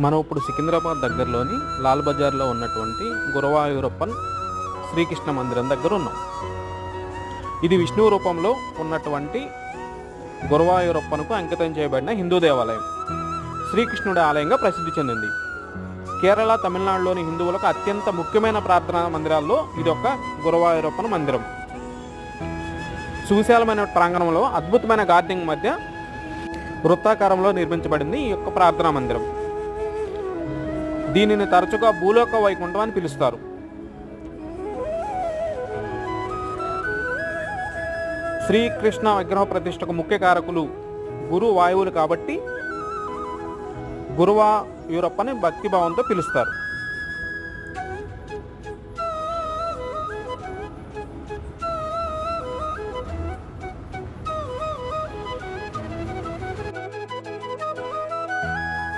మనం ఇప్పుడు సికింద్రాబాద్ దగ్గరలోని లాల్ బజార్లో ఉన్నటువంటి గురువాయూరప్పన్ శ్రీకృష్ణ మందిరం దగ్గర ఉన్నాం. ఇది విష్ణు రూపంలో ఉన్నటువంటి గురువాయూరప్పన్కు అంకితం చేయబడిన హిందూ దేవాలయం. శ్రీకృష్ణుడి ఆలయంగా ప్రసిద్ధి చెందింది. కేరళ, తమిళనాడులోని హిందువులకు అత్యంత ముఖ్యమైన ప్రార్థనా మందిరాల్లో ఇది ఒక గురువాయూరప్పన్ మందిరం. సువిశాలమైన ప్రాంగణంలో అద్భుతమైన గార్డెనింగ్ మధ్య వృత్తాకారంలో నిర్మించబడింది ఈ యొక్క ప్రార్థనా మందిరం. దీనిని తరచుగా భూలోక వైకుంఠం అని పిలుస్తారు. శ్రీకృష్ణ విగ్రహ ప్రతిష్టకు ముఖ్య కారకులు గురు వాయువులు కాబట్టి గురువాయూరప్పని భక్తిభావంతో పిలుస్తారు.